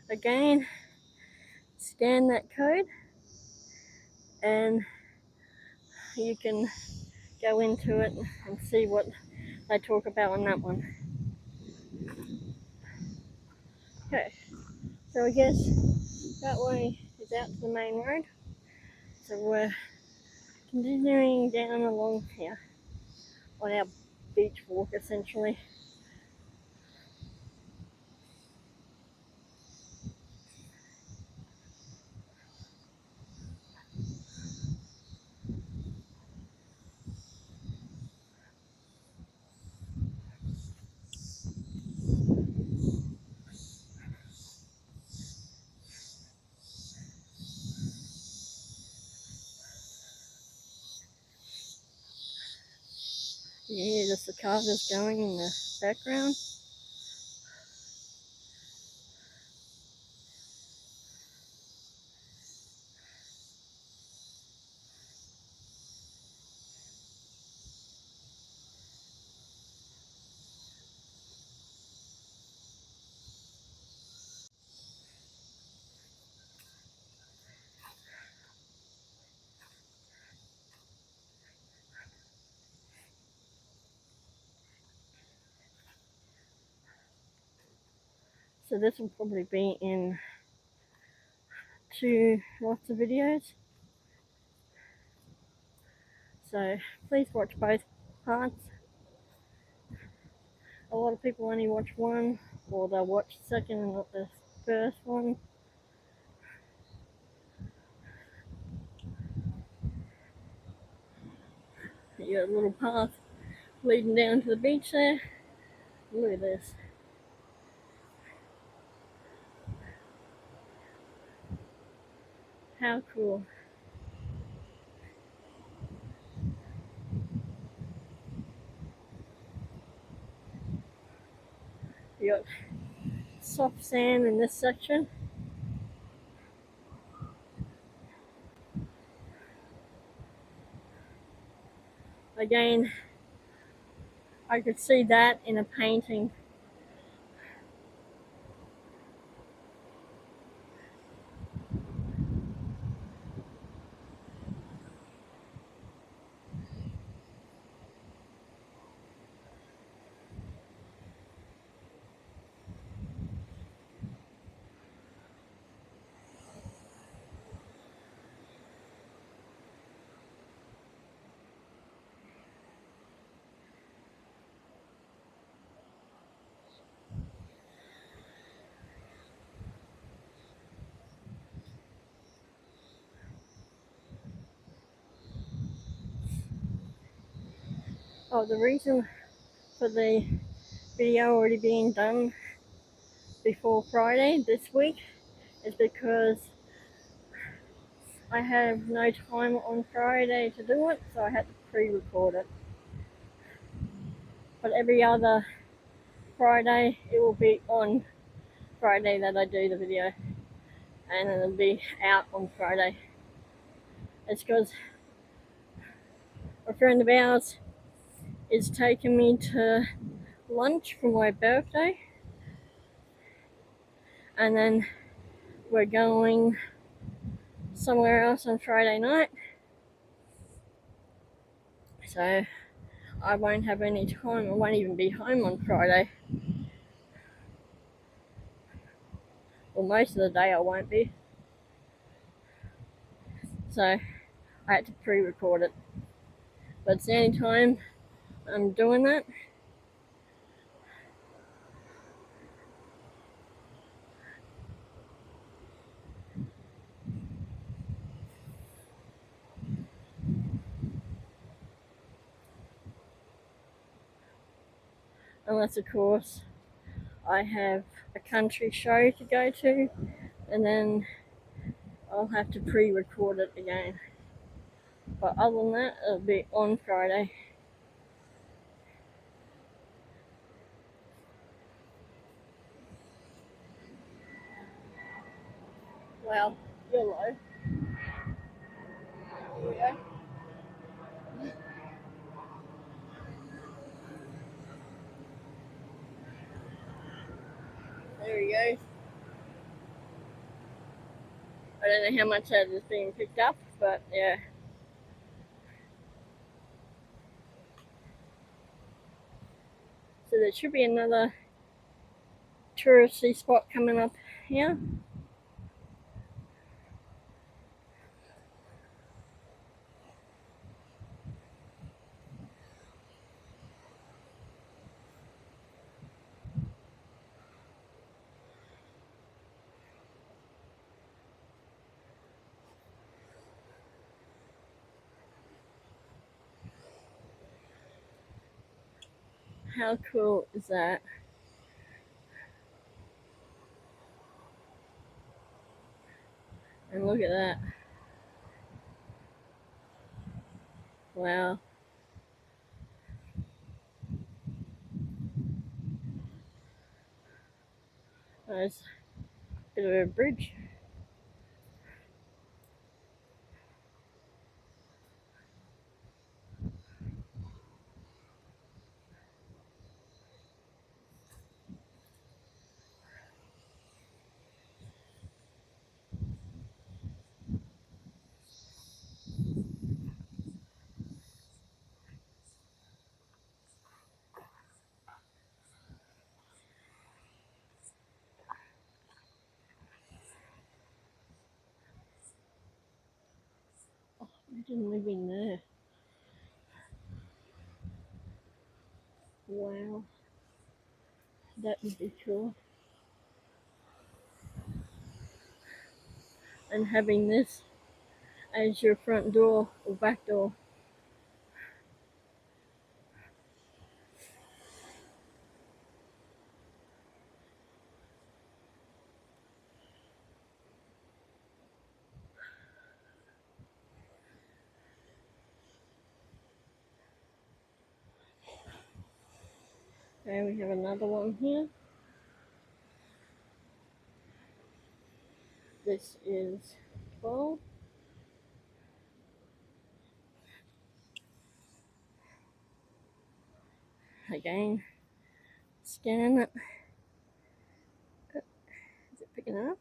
Again, scan that code and you can go into it and see what they talk about on that one. Okay, so I guess that way is out to the main road. So we're continuing down along here on our beach walk essentially. You hear the cicadas going in the background. So this will probably be in lots of videos. So please watch both parts. A lot of people only watch one, or they'll watch the second and not the first one. You got a little path leading down to the beach there. Look at this. How cool. You got soft sand in this section. Again, I could see that in a painting. Oh, the reason for the video already being done before Friday this week is because I have no time on Friday to do it, so I had to pre-record it. But every other Friday, it will be on Friday that I do the video, and it'll be out on Friday. It's because a friend of ours is taking me to lunch for my birthday, and then we're going somewhere else on Friday night, so I won't have any time. I won't even be home on Friday. Well, most of the day I won't be, so I had to pre-record it. But it's the only time I'm doing that. unless of course I have a country show to go to, and then I'll have to pre-record it again. But other than that, it'll be on Friday. Well, YOLO. Here we go. There we go. I don't know how much that is being picked up, but yeah. So there should be another touristy spot coming up here. How cool is that? And look at that. Wow. There's a bit of a bridge. I didn't live in there. Wow. That would be cool. And having this as your front door or back door. And we have another one here. This is 12. Again, scan it. Is it picking up?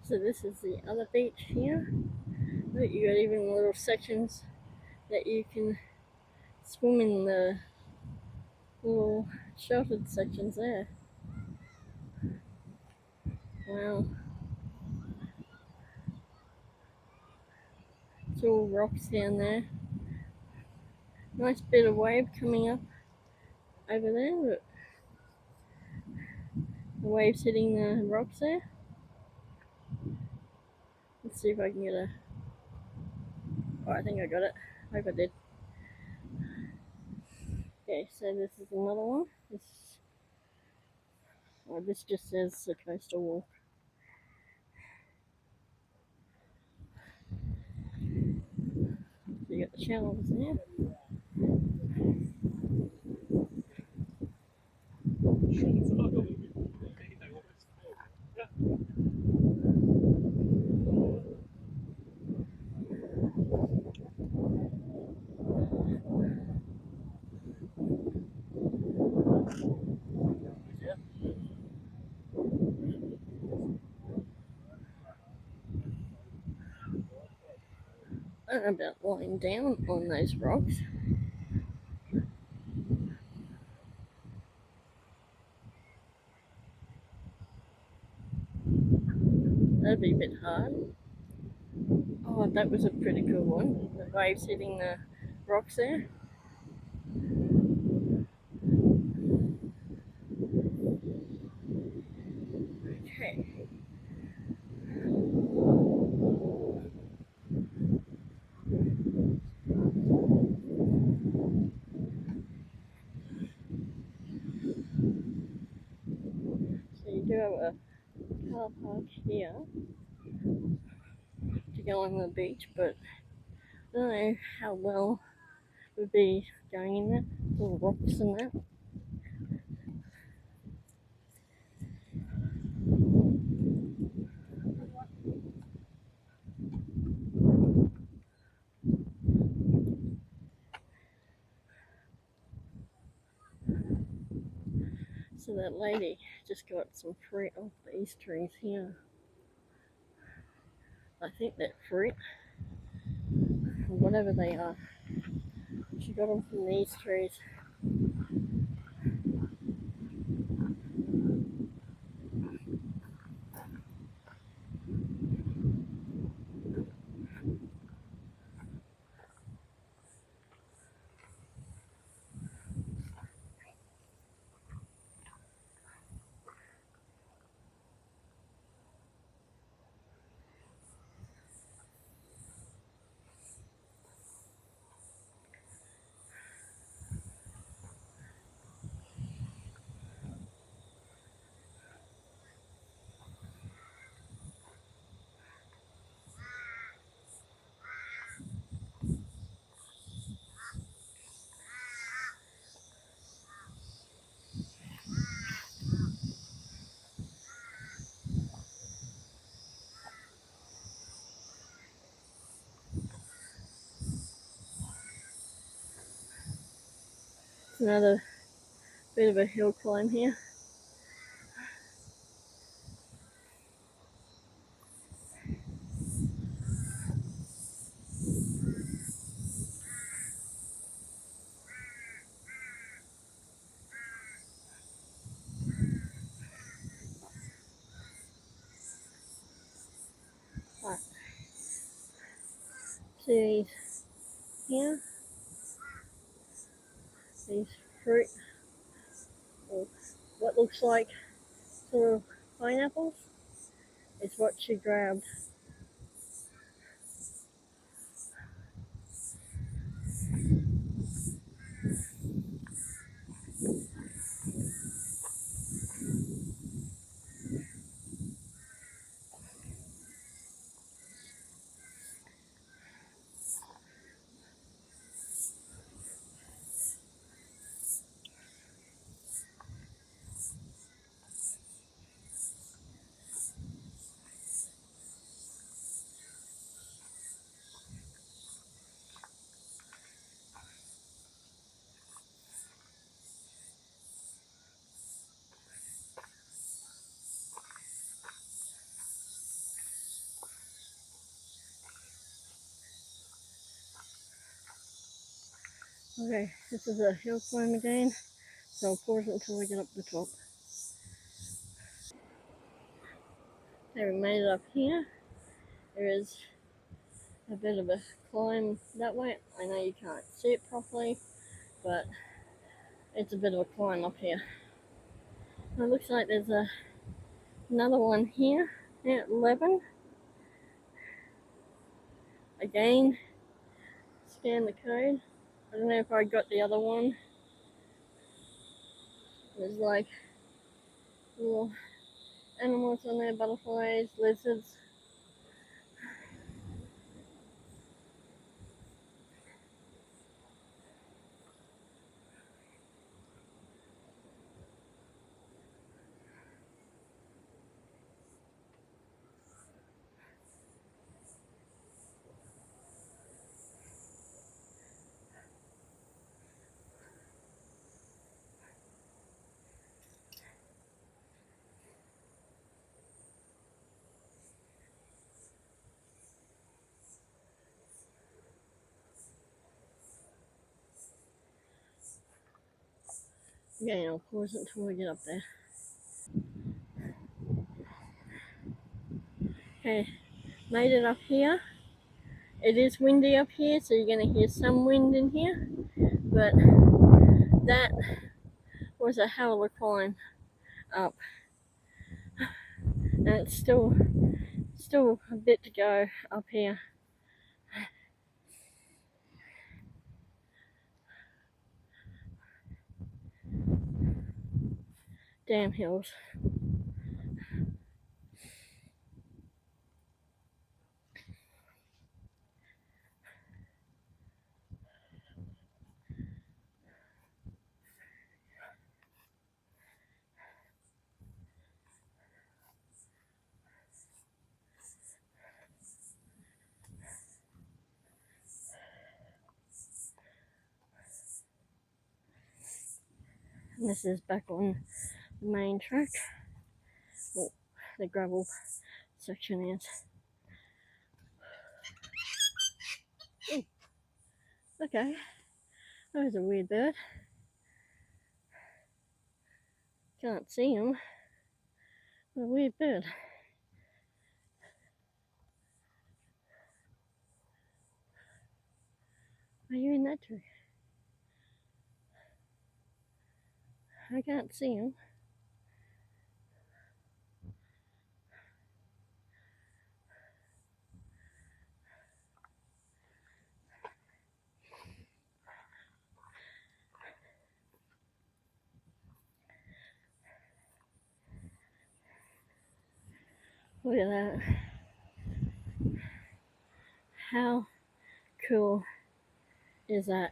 So this is the other beach here. Look, you got even little sections that you can swim in, the little sheltered sections there. Wow. It's all rocks down there. Nice bit of wave coming up over there. Look. The waves hitting the rocks there. Let's see if I can get a. Oh, I think I got it. I hope I did. Okay, so this is another one. This just says the coastal walk. So you got the shelves there. I don't know about lying down on those rocks. That'd be a bit hard. Oh, that was a pretty cool one. The waves hitting the rocks there. Okay. So you do have a car park here to go on the beach, but I don't know how well it would be going in there. Little rocks and that. So that lady just got some fruit off these trees here. I think they're fruit, or whatever they are. She got them from these trees. It's another bit of a hill climb here. Right. See these here? These fruit, or what looks like sort of pineapples, is what she grabbed. Okay, this is a hill climb again, so I'll pause it until I get up the top. Okay, we made it up here. There is a bit of a climb that way. I know you can't see it properly, but it's a bit of a climb up here. It looks like there's another one here at 11. again, scan the code. I don't know if I got the other one. There's like little animals on there, butterflies, lizards. Okay, I'll pause it until we get up there. Okay, made it up here. It is windy up here, so you're going to hear some wind in here, but that was a hell of a climb up, and it's still a bit to go up here. Damn hills. And this is back on the main track. Well, the gravel section is. Ooh, okay, that was a weird bird. Can't see him. What a weird bird. Are you in that tree? I can't see him. Look at that. How cool is that?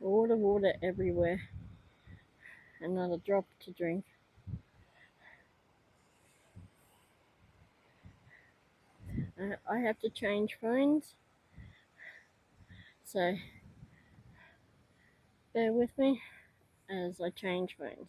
Water everywhere. And not a drop to drink. I have to change phones, so bear with me as I change phones.